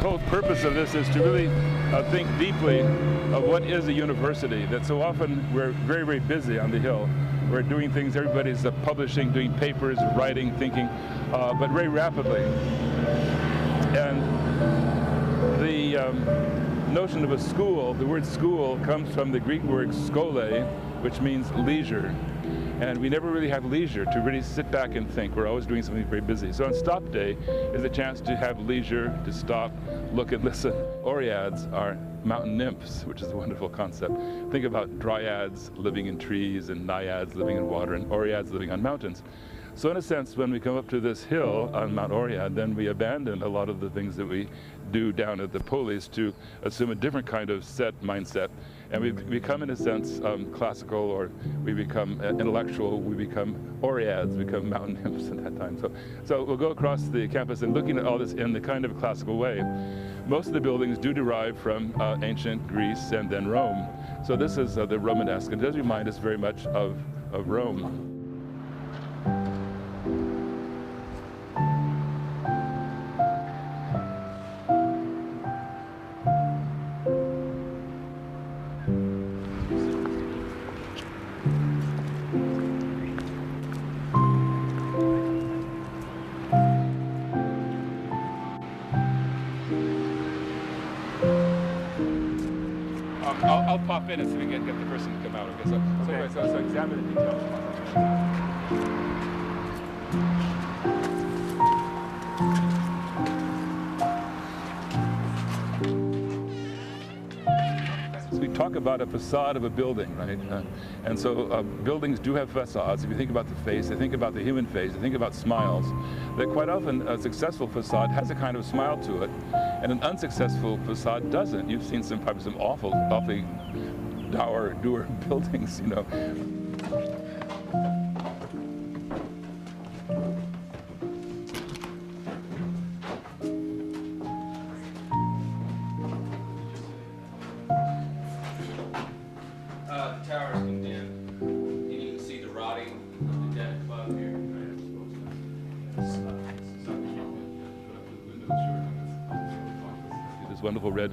whole purpose of this is to really think deeply of what is a university. That so often we're very, very busy on the Hill. We're doing things, everybody's publishing, doing papers, writing, thinking, but very rapidly. And the notion of a school, the word school comes from the Greek word skole, which means leisure. And we never really have leisure to really sit back and think. We're always doing something very busy. So on Stop Day is a chance to have leisure, to stop, look and listen. Oreads are mountain nymphs, which is a wonderful concept. Think about dryads living in trees and naiads living in water and oreads living on mountains. So in a sense, when we come up to this hill on Mount Oread, then we abandon a lot of the things that we do down at the Polis to assume a different kind of mindset. And we become, in a sense, classical, or we become intellectual, we become oreads, we become mountain nymphs at that time. So we'll go across the campus and looking at all this in the kind of classical way. Most of the buildings do derive from ancient Greece and then Rome. So this is the Romanesque, and it does remind us very much of Rome. I'll pop in and see if we can get the person to come out. Okay, so examine the details. We talk about a facade of a building, right? And so buildings do have facades. If you think about the face, you think about the human face, you think about smiles, that quite often a successful facade has a kind of smile to it, and an unsuccessful facade doesn't. You've seen probably some awfully dour buildings, you know. The tower is condemned, and you can see the rotting of the deck above here. This wonderful red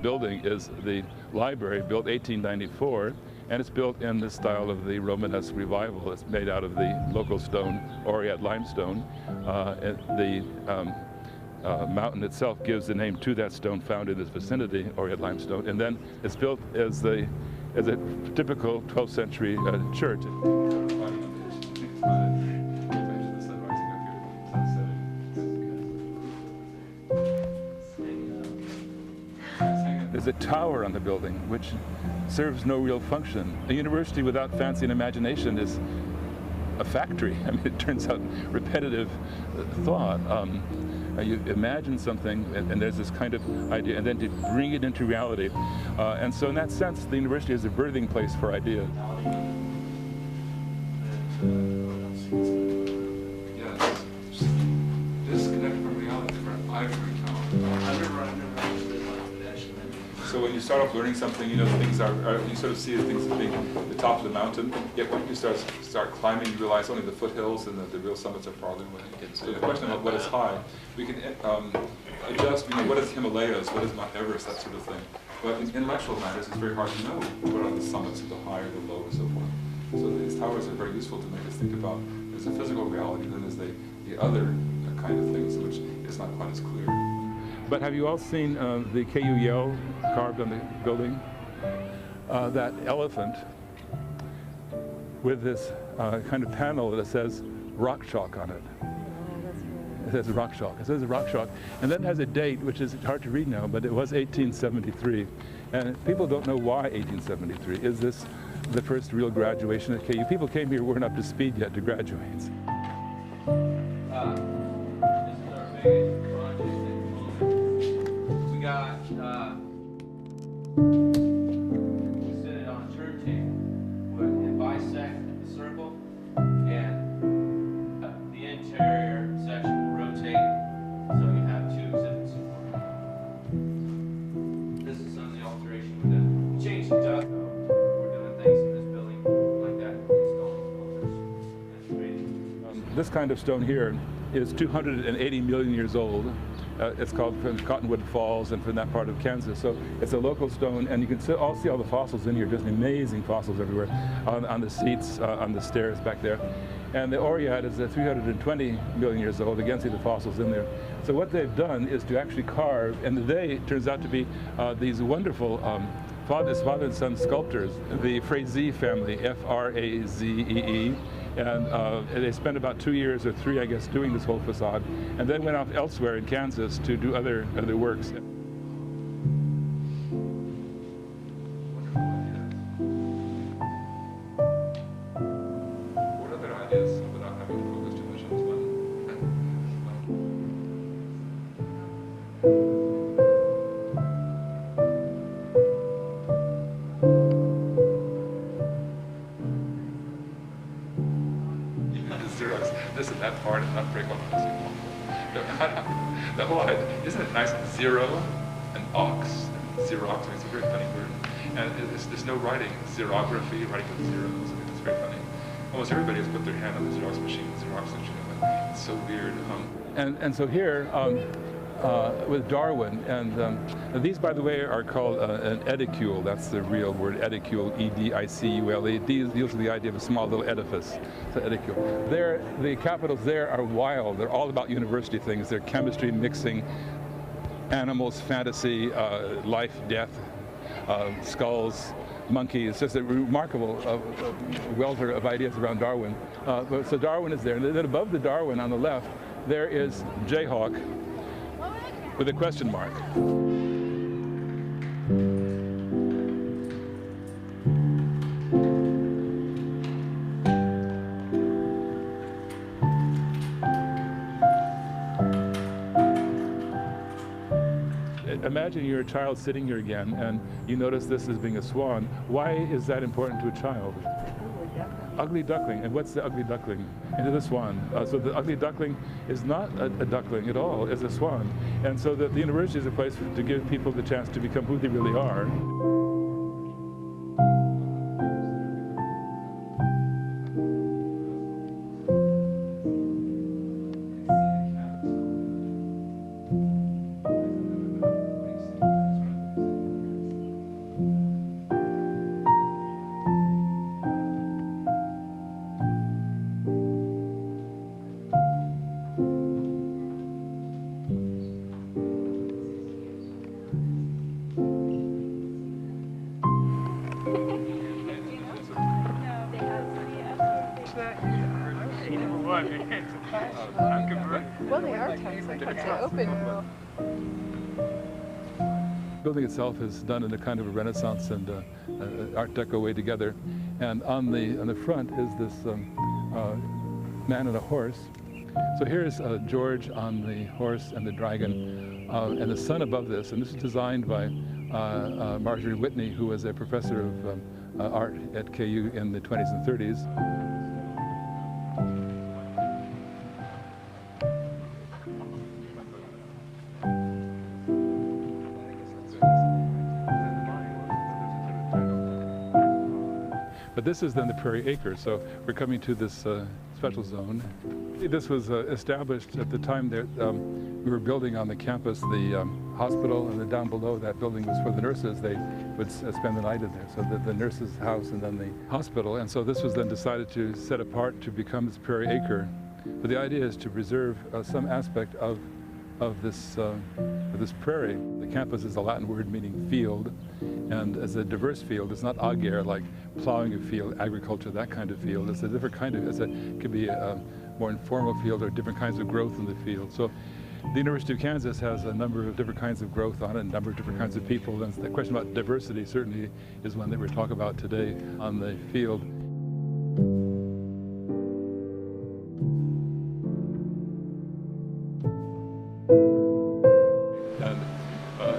building is the library, built 1894, and it's built in the style of the Romanesque revival. It's made out of the local stone, Oread limestone. The mountain itself gives the name to that stone found in this vicinity, Oread limestone, and then it's built as a typical 12th century church. There's a tower on the building which serves no real function. A university without fancy and imagination is a factory. I mean, it turns out repetitive thought. You imagine something, and there's this kind of idea, and then to bring it into reality. And so in that sense, the university is a birthing place for ideas. Disconnect from reality, I've never understood that actually. So when you start off learning something, you know, things are you sort of see things as being the top of the mountain. Yet when you start climbing, you realize only the foothills and the real summits are farther away. So the question about what is high, we can adjust. You know, what is Himalayas? What is Mount Everest? That sort of thing. But in intellectual matters, it's very hard to know what are the summits, the high or the low, and so forth. So these towers are very useful to make us think about. There's a physical reality, then there's the other kind of things which is not quite as clear. But have you all seen the KU Yell carved on the building? That elephant with this kind of panel that says rock chalk on it. It says rock chalk. It says rock chalk. And then it has a date, which is hard to read now, but it was 1873. And people don't know why 1873. Is this the first real graduation at KU? People came here, weren't up to speed yet to graduate. This is our biggest project at the moment. We got, we set it on a turntable and bisect the circle, and the interior section will rotate, so you have two exhibits. This is some of the alteration we did. We changed the duct, though. We're doing things in this building like that, installing filters. That's great. kind of stone here is 280 million years old. It's called from Cottonwood Falls and from that part of Kansas. So it's a local stone, and you can see all the fossils in here, just amazing fossils everywhere, on the seats, on the stairs back there. And the Oread is 320 million years old. Again, see the fossils in there. So what they've done is to actually carve, and today it turns out to be these wonderful father and son sculptors, the Frazee family, F-R-A-Z-E-E. And they spent about 2 years or 3, I guess, doing this whole facade, and then went off elsewhere in Kansas to do other works. What other ideas without having to focus too much on this one? Xerox, this and that part and not break off the wall. The whole idea, isn't it nice? Zero and ox, and Xerox, it's a very funny word. And there's no writing, xerography, writing with zeros. I mean, it's very funny. Almost everybody has put their hand on the Xerox machine, it's so weird. And so here, with Darwin, and these, by the way, are called an edicule. That's the real word, edicule, E-D-I-C-U-L-E. These are the idea of a small little edifice. It's an edicule. The capitals there are wild. They're all about university things. They're chemistry, mixing, animals, fantasy, life, death, skulls, monkeys. It's just a remarkable welter of ideas around Darwin. So Darwin is there. And then above the Darwin on the left, there is Jayhawk, with a question mark. Imagine you're a child sitting here again and you notice this as being a swan. Why is that important to a child? Ugly duckling. And what's the ugly duckling? Into the swan. So the ugly duckling is not a duckling at all, it's a swan. And so the university is a place to give people the chance to become who they really are. Well, they are times. They're open. The building itself is done in a kind of a Renaissance and Art Deco way together. And on the front is this man and a horse. So here's George on the horse and the dragon, and the sun above this. And this is designed by Marjorie Whitney, who was a professor of art at KU in the 20s and 30s. But this is then the Prairie Acre, so we're coming to this special zone. This was established at the time that we were building on the campus the hospital, and then down below that building was for the nurses. They would spend the night in there, so the nurses' house and then the hospital. And so this was then decided to set apart to become this Prairie Acre. But the idea is to preserve some aspect of this prairie. The campus is a Latin word meaning field, and as a diverse field, it's not ager, like plowing a field, agriculture, that kind of field. It's a different kind of, it could be a more informal field or different kinds of growth in the field. So the University of Kansas has a number of different kinds of growth on it, a number of different kinds of people, and the question about diversity certainly is one that we're talking about today on the field.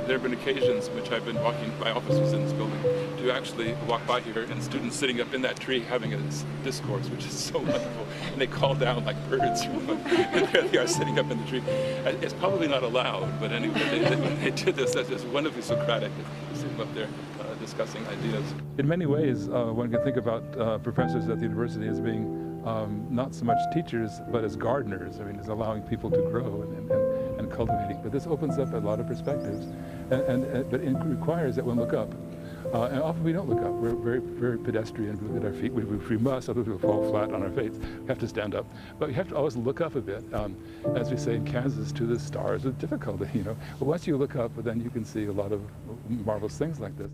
There have been occasions which I've been walking, my office was in this building, to actually walk by here and students sitting up in that tree having a discourse, which is so wonderful. And they call down like birds, and there they are sitting up in the tree. It's probably not allowed, but anyway, when they did this, that's just wonderfully Socratic, sitting up there discussing ideas. In many ways, one can think about professors at the university as being not so much teachers, but as gardeners. I mean, it's allowing people to grow and cultivating. But this opens up a lot of perspectives, but it requires that one look up. And often we don't look up. We're very, very pedestrian. We look at our feet. We must, otherwise we'll fall flat on our face. We have to stand up. But you have to always look up a bit. As we say in Kansas, to the stars with difficulty, you know. But once you look up, then you can see a lot of marvelous things like this.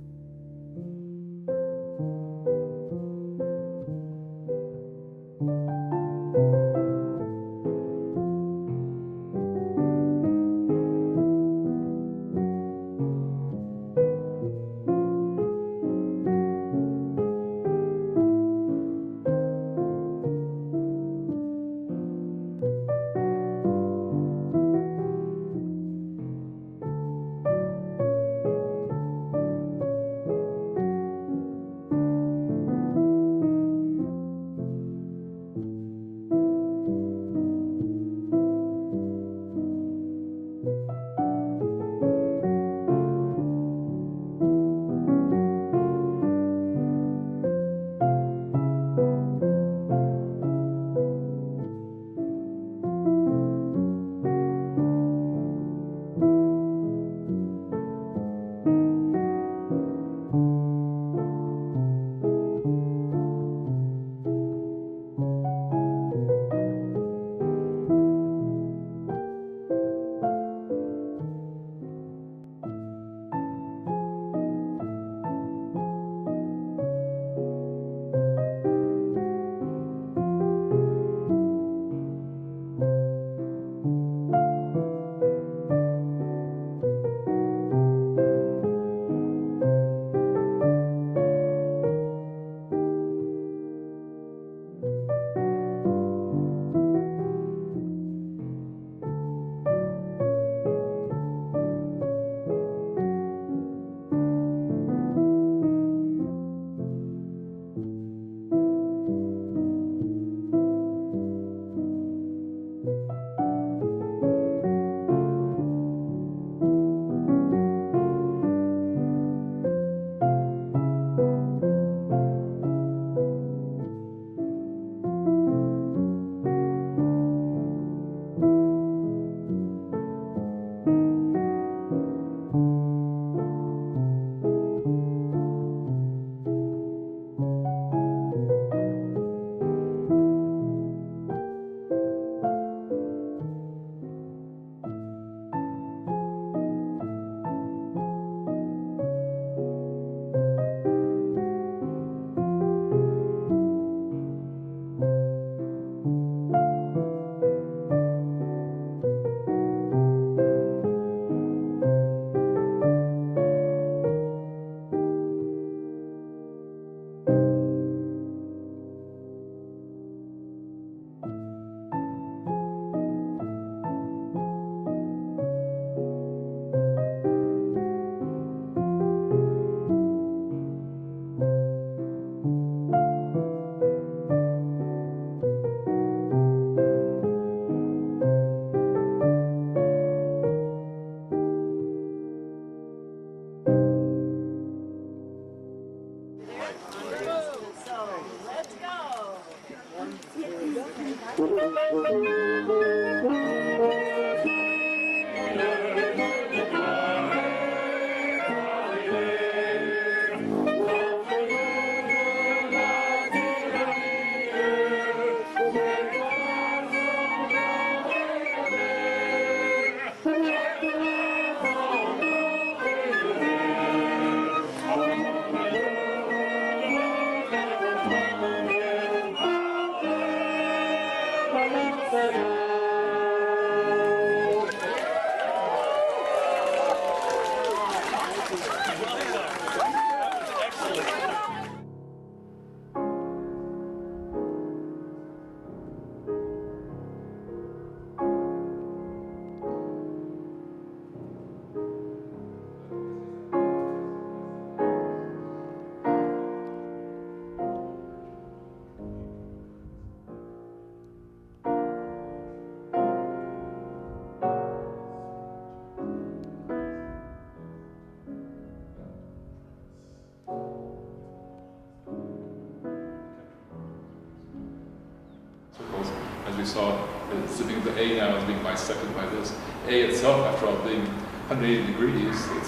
we saw the A now is being bisected by this. A itself, after all, being 180 degrees, we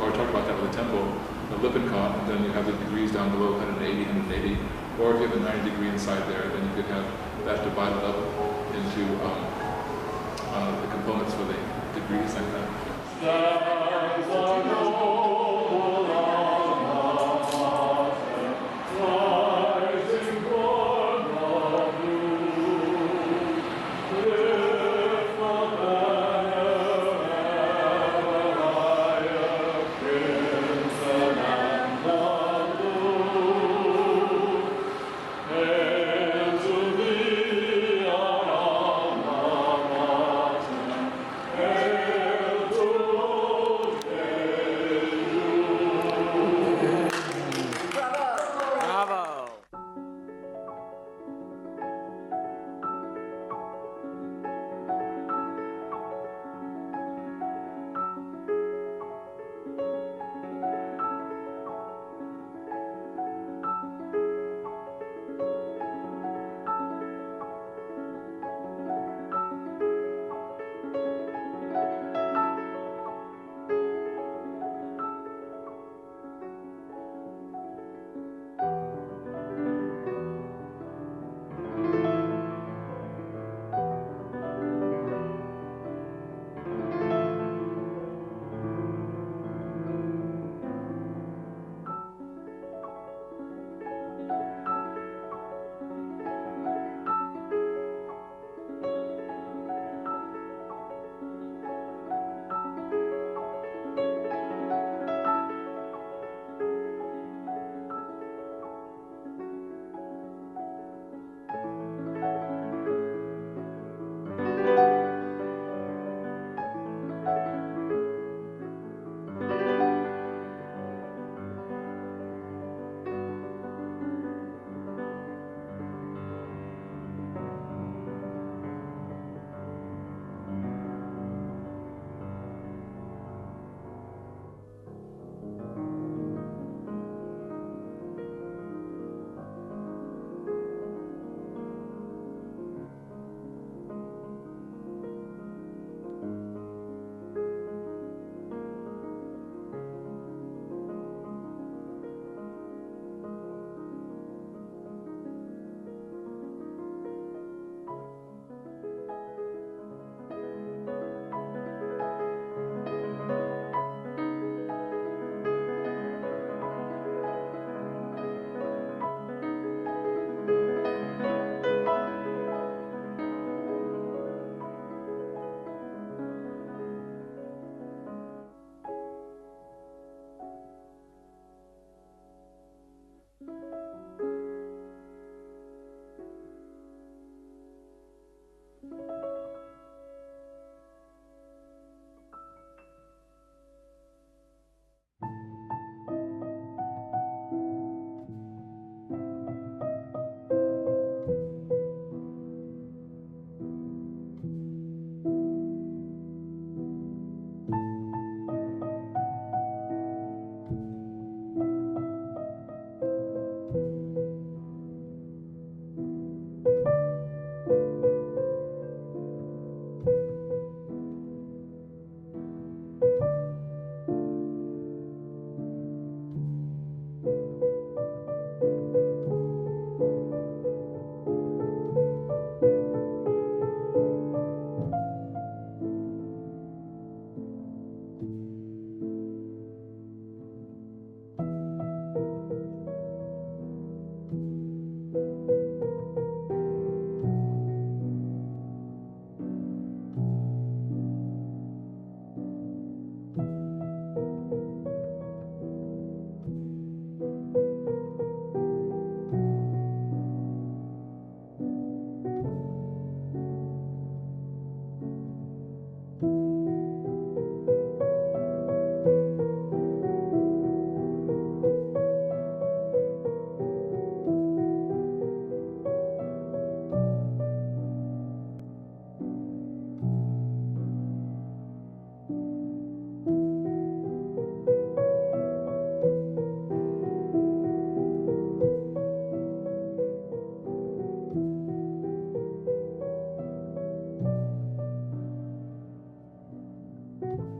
already talked about that with the temple, the Lippincott, and then you have the degrees down below, 180, 180. Or if you have a 90 degree inside there, then you could have that divided up into the components for the degrees like that. Thank you.